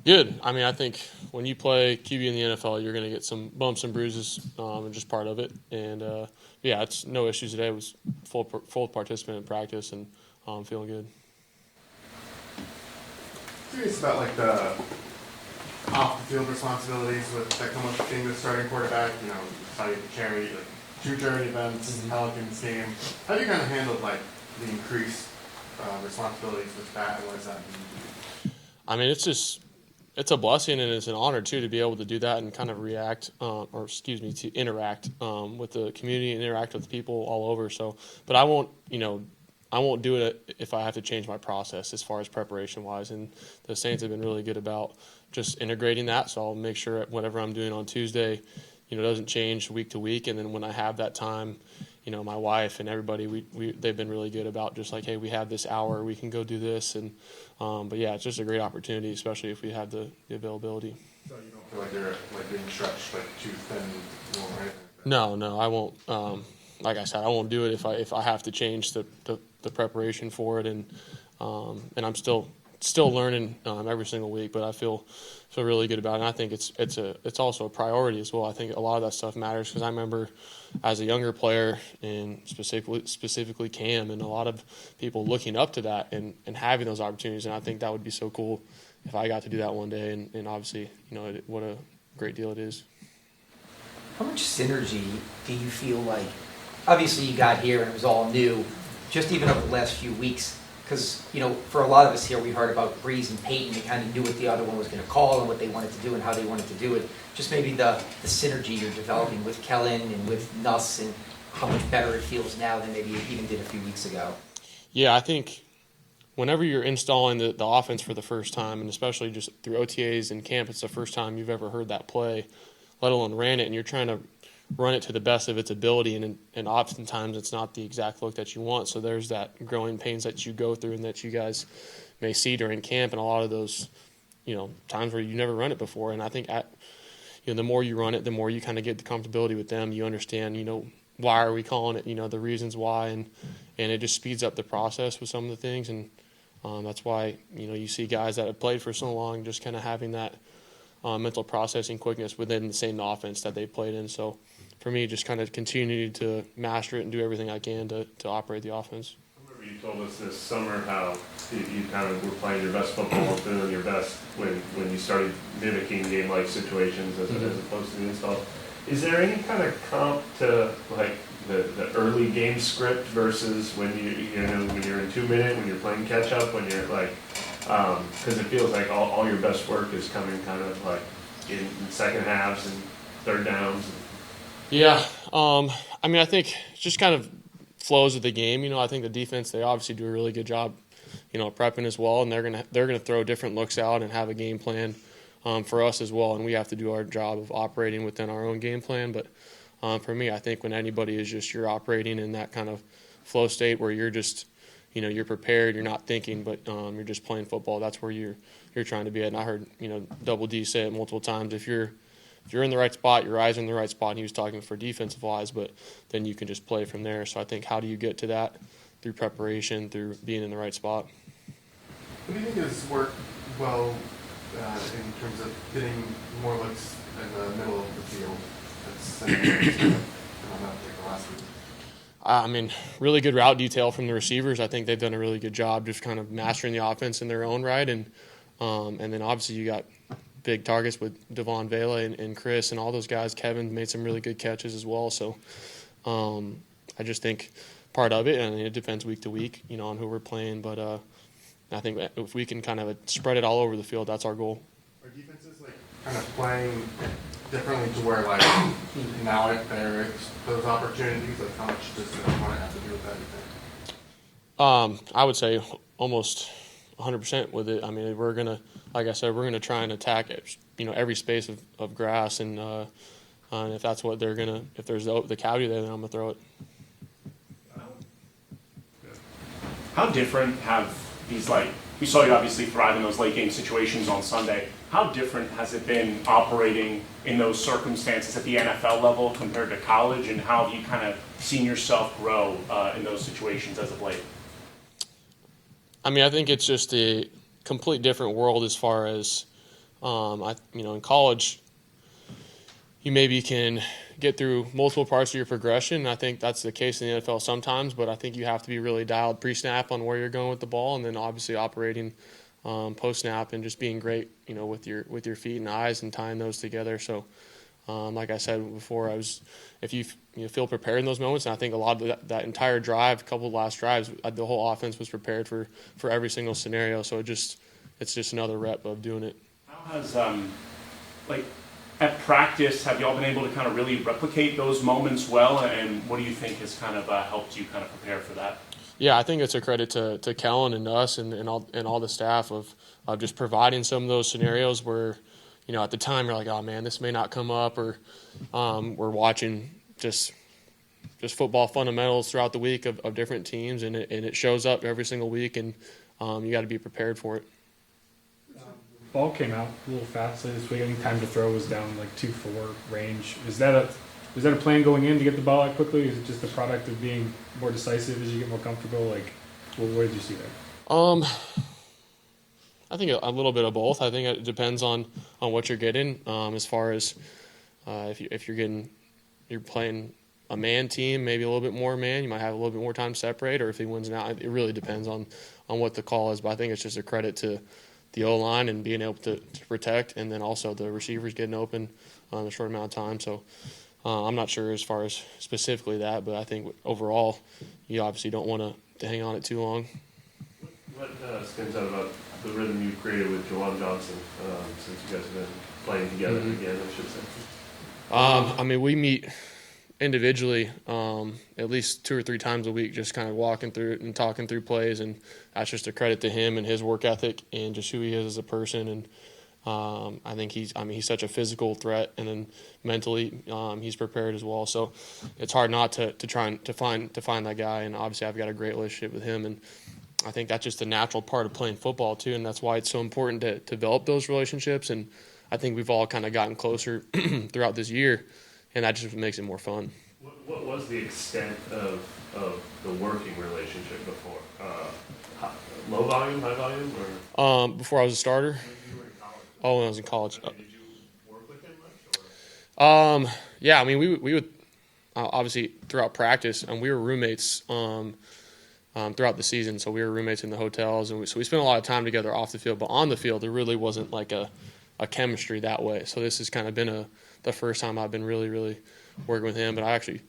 Good. I mean, I think when you play QB in the NFL, you're going to get some bumps and bruises, and just part of it. And yeah, it's no issues today. It was full participant in practice, and feeling good. Curious about like the off the field responsibilities that come with being the starting quarterback. You know, saw you at the charity, like 2 charity events, Pelicans game. How do you kind of handle like the increased responsibilities with that, and what does that mean? I mean, it's a blessing and it's an honor too to be able to do that and kind of to interact with the community and interact with people all over. So, but I won't do it if I have to change my process as far as preparation wise. And the Saints have been really good about just integrating that. So I'll make sure whatever I'm doing on Tuesday, doesn't change week to week. And then when I have that time, my wife and everybody, they've been really good about just like, hey, we have this hour, we can go do this. And but yeah, it's just a great opportunity, especially if we have the availability. So you don't feel like you're like being stretched like too thin, or anything? No, I won't. Like I said, I won't do it if I have to change the preparation for it, and I'm still learning every single week, but I feel really good about it. And I think it's also a priority as well. I think a lot of that stuff matters because I remember as a younger player, and specifically Cam, and a lot of people looking up to that and having those opportunities. And I think that would be so cool if I got to do that one day. And obviously, what a great deal it is. How much synergy do you feel like? Obviously, you got here and it was all new, just even over the last few weeks. Because, for a lot of us here, we heard about Breeze and Peyton. They kind of knew what the other one was going to call and what they wanted to do and how they wanted to do it. Just maybe the synergy you're developing with Kellen and with Nuss, and how much better it feels now than maybe you even did a few weeks ago. Yeah, I think whenever you're installing the offense for the first time, and especially just through OTAs and camp, it's the first time you've ever heard that play, let alone ran it, and you're trying to run it to the best of its ability, and oftentimes it's not the exact look that you want. So there's that growing pains that you go through and that you guys may see during camp, and a lot of those, times where you never run it before. And I think the more you run it, the more you kind of get the comfortability with them. You understand, why are we calling it, the reasons why, and it just speeds up the process with some of the things. And that's why, you see guys that have played for so long just kind of having that mental processing quickness within the same offense that they played in. So for me, just kind of continue to master it and do everything I can to operate the offense. I remember you told us this summer how you kind of were playing your best football and feeling your best when you started mimicking game-like situations as opposed to the install. Is there any kind of comp to like the early game script versus when when you're in 2 minute, when you're playing catch up, when you're like, because it feels like all your best work is coming kind of like in second halves and third downs. Yeah, I mean, I think it just kind of flows with the game. I think the defense, they obviously do a really good job, prepping as well, and they're gonna throw different looks out and have a game plan for us as well, and we have to do our job of operating within our own game plan. But for me, I think when anybody is just you're operating in that kind of flow state where you're just you're prepared, you're not thinking, but you're just playing football. That's where you're trying to be at. And I heard Double D say it multiple times. If you're in the right spot, your eyes are in the right spot. And he was talking for defensive wise, but then you can just play from there. So I think how do you get to that through preparation, through being in the right spot. What do you think has worked well in terms of getting more looks in the middle of the field? That's not like the last week. I mean, really good route detail from the receivers. I think they've done a really good job just kind of mastering the offense in their own right. And then obviously you got big targets with Devon Vela and Chris and all those guys. Kevin made some really good catches as well. So I just think part of it, and it depends week to week, on who we're playing. But I think if we can kind of spread it all over the field, that's our goal. Are defenses like kind of playing differently to where like now if there's those opportunities, like how much does the opponent have to do with that, you think? I would say almost 100% with it. I mean, we're gonna, like I said, we're gonna try and attack it, every space of grass, and if that's what they're gonna, if there's the cavity there, then I'm gonna throw it. How different have these, we saw you obviously thrive in those late game situations on Sunday. How different has it been operating in those circumstances at the NFL level compared to college, and how have you kind of seen yourself grow in those situations as of late? I mean, I think it's just a complete different world as far as In college, you maybe can get through multiple parts of your progression. I think that's the case in the NFL sometimes, but I think you have to be really dialed pre-snap on where you're going with the ball, and then obviously operating post-snap and just being great, with your feet and eyes and tying those together. So, like I said before, if you feel prepared in those moments, and I think a lot of that entire drive, a couple of last drives, the whole offense was prepared for every single scenario. So it's just another rep of doing it. How has at practice, have y'all been able to kind of really replicate those moments well, and what do you think has kind of helped you kind of prepare for that? Yeah, I think it's a credit to Kellen and us and all the staff of just providing some of those scenarios where, at the time you're like, oh man, this may not come up, or we're watching just football fundamentals throughout the week of different teams, and it shows up every single week, and you got to be prepared for it. Ball came out a little fast this week. I think time to throw was down like 2-4 range. Was that a plan going in to get the ball out quickly? Is it just a product of being more decisive as you get more comfortable? Where did you see that? I think a little bit of both. I think it depends on what you're getting. As far as if you're playing a man team, maybe a little bit more man, you might have a little bit more time to separate. Or if he wins now, it really depends on what the call is. But I think it's just a credit to the O-line and being able to protect, and then also the receivers getting open in a short amount of time. So I'm not sure as far as specifically that, but I think overall you obviously don't want to hang on it too long. What stands out about the rhythm you created with Juwan Johnson since you guys have been playing together again, I should say? We meet individually at least 2 or 3 times a week, just kind of walking through it and talking through plays, and that's just a credit to him and his work ethic and just who he is as a person. And I think he's such a physical threat, and then mentally he's prepared as well. So it's hard not to try to find that guy. And obviously I've got a great relationship with him, and I think that's just a natural part of playing football too, and that's why it's so important to develop those relationships. And I think we've all kind of gotten closer throughout this year, and that just makes it more fun. What was the extent of the working relationship before? Low volume, high volume, or? Before I was a starter. You were in college. Oh, when I was in college. Did you work with him much? Or? Yeah, we would obviously throughout practice, and we were roommates throughout the season. So we were roommates in the hotels, and so we spent a lot of time together off the field. But on the field, there really wasn't like a chemistry that way. So this has kind of been the first time I've been really, really working with him. But I actually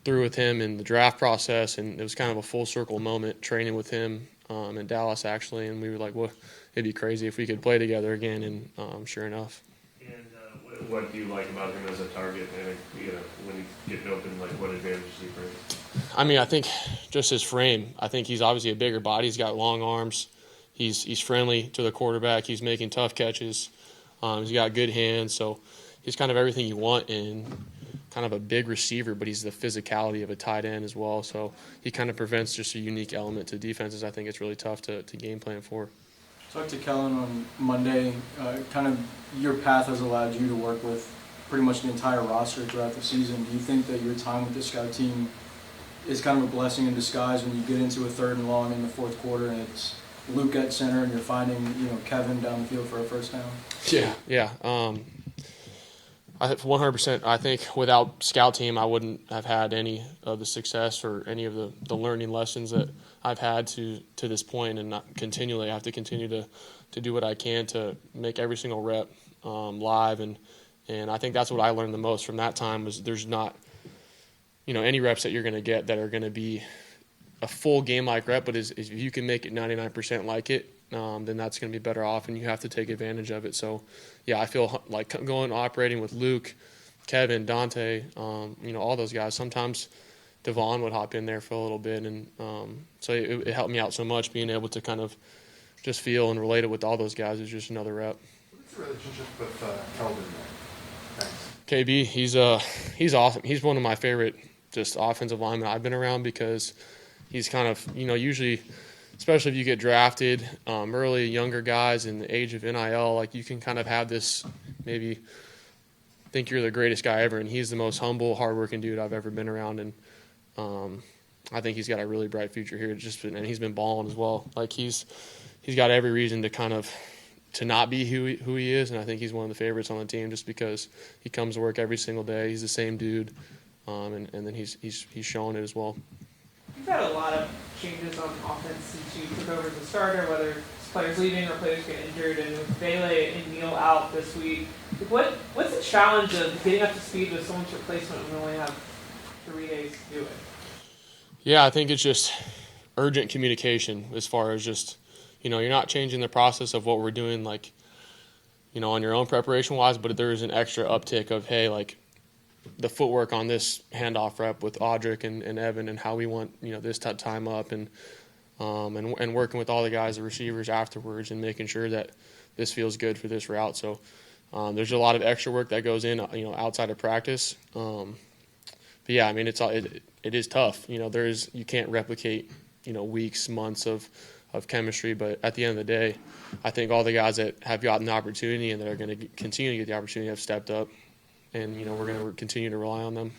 threw with him in the draft process, and it was kind of a full circle moment training with him in Dallas actually. And we were like, well, it'd be crazy if we could play together again. And sure enough. And what do you like about him as a target? And when he's getting open, what advantages do you bring? I think just his frame. I think he's obviously a bigger body. He's got long arms. He's friendly to the quarterback. He's making tough catches. He's got good hands. So he's kind of everything you want in kind of a big receiver, but he's the physicality of a tight end as well. So he kind of prevents just a unique element to defenses. I think it's really tough to game plan for. Talked to Kellen on Monday. Kind of your path has allowed you to work with pretty much the entire roster throughout the season. Do you think that your time with the scout team is kind of a blessing in disguise when you get into a 3rd and long in the 4th quarter and it's Luke at center and you're finding Kevin down the field for a first down? Yeah. I 100%. I think without scout team, I wouldn't have had any of the success or any of the learning lessons that I've had to this point, and not continually. I have to continue to do what I can to make every single rep live, and I think that's what I learned the most from that time was there's not any reps that you're going to get that are going to be a full game-like rep, but if you can make it 99% like it, then that's going to be better off, and you have to take advantage of it. So, yeah, I feel like operating with Luke, Kevin, Dante, all those guys. Sometimes Devon would hop in there for a little bit, and so it helped me out so much being able to kind of just feel and relate it with all those guys. It's just another rep. What's the relationship with Kelvin there? Thanks. KB, he's awesome. He's one of my favorite just offensive linemen I've been around because he's kind of usually, especially if you get drafted early, younger guys in the age of NIL, you can kind of have this maybe think you're the greatest guy ever, and he's the most humble, hardworking dude I've ever been around, and I think he's got a really bright future here. And he's been balling as well. He's got every reason to kind of to not be who he is, and I think he's one of the favorites on the team just because he comes to work every single day. He's the same dude, and then he's showing it as well. You've had a lot of changes on offense since you took over as a starter, whether it's players leaving or players get injured, and with Bailey and Neal out this week, what's the challenge of getting up to speed with someone's replacement when we only have 3 days to do it? Yeah, I think it's just urgent communication as far as just, you're not changing the process of what we're doing, like, on your own preparation-wise, but there is an extra uptick of, hey, like, the footwork on this handoff rep with Audric and Evan and how we want, this time up and working with all the guys, the receivers afterwards and making sure that this feels good for this route. So there's a lot of extra work that goes in, outside of practice. But yeah, I mean, it is tough. You can't replicate, weeks, months of chemistry, but at the end of the day, I think all the guys that have gotten the opportunity and that are going to continue to get the opportunity have stepped up, and we're going to continue to rely on them.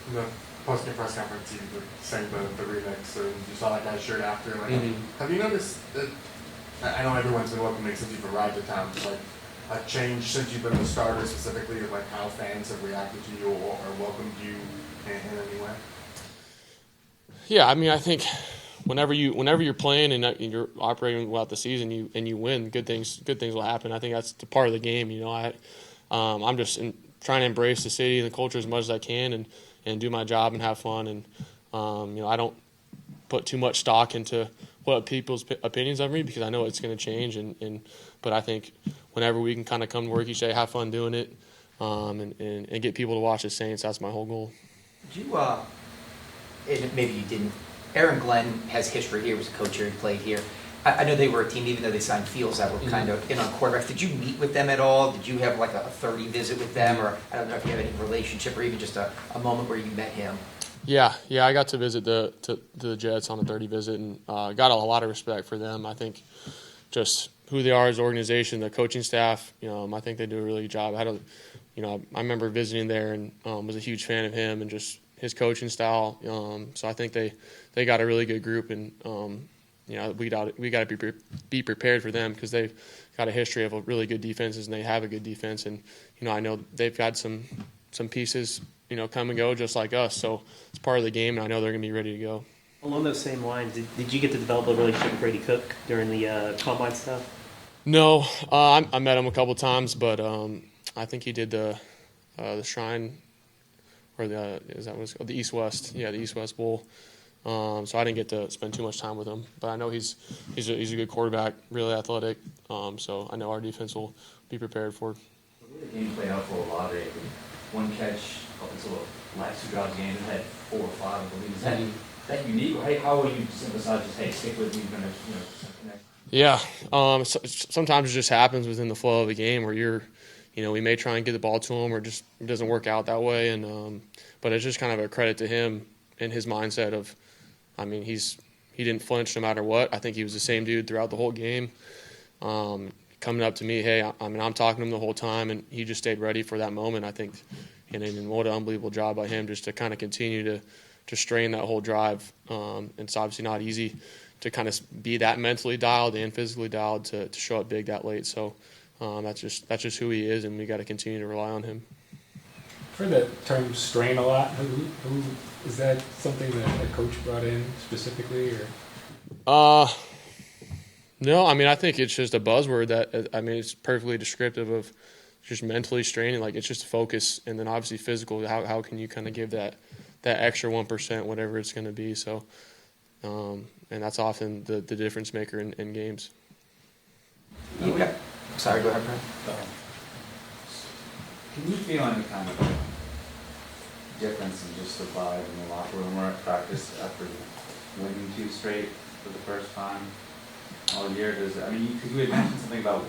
In the post-game press conference, you were saying the remix, and you saw that guy's shirt after. Like, have you noticed that? I know everyone's been welcoming since you've arrived at town, but like a change since you've been the starter, specifically of like how fans have reacted to you or welcomed you in any way. Yeah, I mean, I think whenever you're playing and you're operating throughout the season, you win, good things will happen. I think that's the part of the game. I'm just trying to embrace the city and the culture as much as I can and do my job and have fun. And I don't put too much stock into what people's opinions of me because I know it's going to change. But I think whenever we can kind of come to work each day, have fun doing it, and get people to watch the Saints, that's my whole goal. Did you, and maybe you didn't, Aaron Glenn has history here, was a coach here, he played here. I know they were a team, even though they signed Fields, that were kind of in on quarterbacks. Did you meet with them at all? Did you have like a 30 visit with them? Or I don't know if you have any relationship or even just a moment where you met him. Yeah, I got to visit the Jets on a 30 visit and got a lot of respect for them. I think just who they are as an organization, the coaching staff, I think they do a really good job. I remember visiting there and was a huge fan of him and just his coaching style. So I think they got a really good group, and we got to be prepared for them because they've got a history of a really good defenses and they have a good defense. And I know they've got some pieces come and go just like us. So it's part of the game, and I know they're going to be ready to go. Along those same lines, did you get to develop a relationship with Brady Cook during the combine stuff? No, I met him a couple times, but I think he did the Shrine or the East West, the East West Bowl. So I didn't get to spend too much time with him, but I know he's a good quarterback, really athletic. So I know our defense will be prepared for. The game played out for a lot of it. One catch up until the last 2 drives of the game, it had 4 or 5, I believe. Is that unique? Or how will you emphasize just, hey, stick with me, going to connect? Yeah, sometimes it just happens within the flow of a game where we may try and get the ball to him, or just it doesn't work out that way. And but it's just kind of a credit to him and his mindset of, I mean, he didn't flinch no matter what. I think he was the same dude throughout the whole game. Coming up to me, hey, I'm talking to him the whole time, and he just stayed ready for that moment. I think, and what an unbelievable job by him just to kind of continue to strain that whole drive. It's obviously not easy to kind of be that mentally dialed and physically dialed to show up big that late. So that's just who he is, and we got to continue to rely on him. I've heard that term strain a lot. Who is that something that a coach brought in specifically, or? No, I think it's just a buzzword that, it's perfectly descriptive of just mentally straining. Like, it's just focus, and then obviously physical. How can you kind of give that extra 1%, whatever it's going to be. So, and that's often the difference maker in games. Okay. Sorry, go ahead, Brent. Can you feel any kind of difference in just the vibe in the locker room or at practice after winning 2 straight for the first time all year? Because we had mentioned something about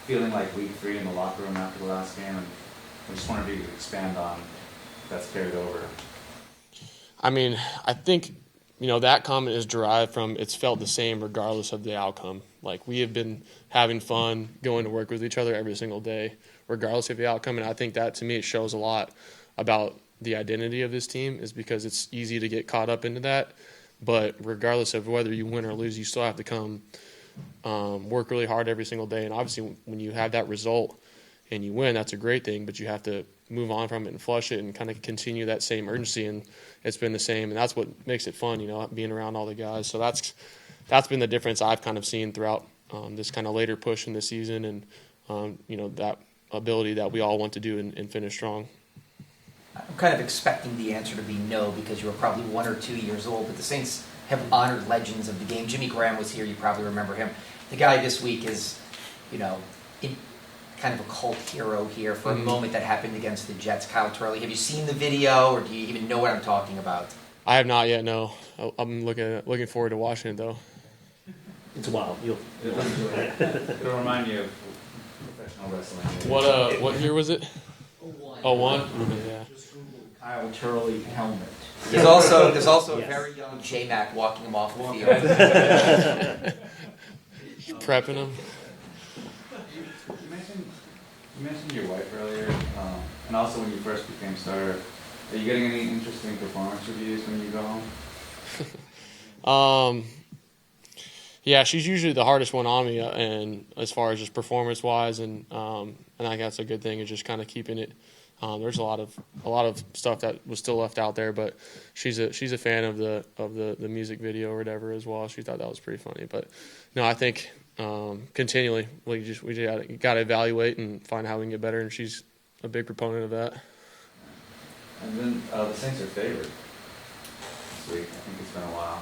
feeling like week 3 in the locker room after the last game, and I just wondered if you could expand on if that's carried over. I think, that comment is derived from it's felt the same regardless of the outcome. Like, we have been having fun going to work with each other every single day, regardless of the outcome. And I think that, to me, it shows a lot about the identity of this team, is because it's easy to get caught up into that. But regardless of whether you win or lose, you still have to come work really hard every single day. And obviously, when you have that result and you win, that's a great thing. But you have to move on from it and flush it and kind of continue that same urgency. And it's been the same, and that's what makes it fun, being around all the guys. So that's been the difference I've kind of seen throughout this kind of later push in the season, and that ability that we all want to do and finish strong. I'm kind of expecting the answer to be no because you were probably 1 or 2 years old, but the Saints have honored legends of the game. Jimmy Graham was here, you probably remember him. The guy this week is, kind of a cult hero here for a moment that happened against the Jets. Kyle Turley, have you seen the video, or do you even know what I'm talking about? I have not yet, no. I'm looking forward to watching it, though. It's wild. You'll It'll remind you of professional wrestling. What year was it? 01? Yeah. Kyle Turley helmet. There's also a very young J-Mac walking him off the field. Prepping him. You mentioned your wife earlier, and also when you first became starter. Are you getting any interesting performance reviews when you go home? Yeah, she's usually the hardest one on me, and as far as just performance-wise, and I think that's a good thing, is just kind of keeping it. There's a lot of stuff that was still left out there, but she's a fan of the music video or whatever as well. She thought that was pretty funny, but no, I think continually we got to evaluate and find how we can get better, and she's a big proponent of that. And then the Saints are favored this week. I think it's been a while.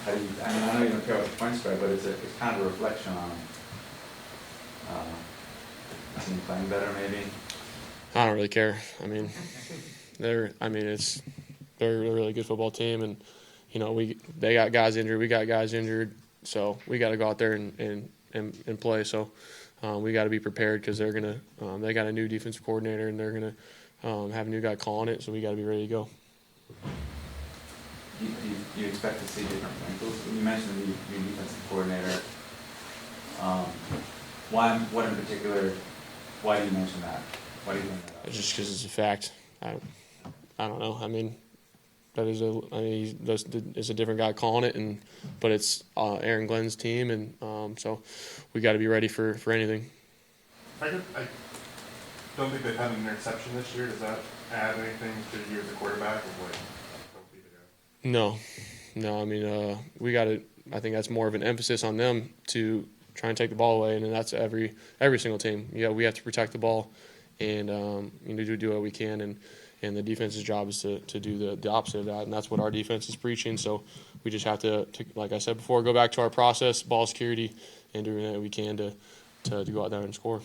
I know you don't care about the point spread, but it's kind of a reflection on the team playing better, maybe. I don't really care. They're a really good football team, and they got guys injured, we got guys injured, so we got to go out there and play. So we got to be prepared because they got a new defensive coordinator, and they're gonna have a new guy calling it, so we got to be ready to go. Do you expect to see different wrinkles? You mentioned the new defensive coordinator. What in particular? Why do you mention that? Why do you think that? Just because it's a fact. I don't know. It's a different guy calling it, but it's Aaron Glenn's team, and so we got to be ready for anything. I don't think they've had an interception this year. Does that add anything to you as a quarterback, or what? Don't be the guy. No. We got to. I think that's more of an emphasis on them to try and take the ball away, and that's every single team. Yeah, we have to protect the ball, and do what we can, and the defense's job is to do the opposite of that, and that's what our defense is preaching. So we just have to, like I said before, go back to our process, ball security, and doing what we can to go out there and score.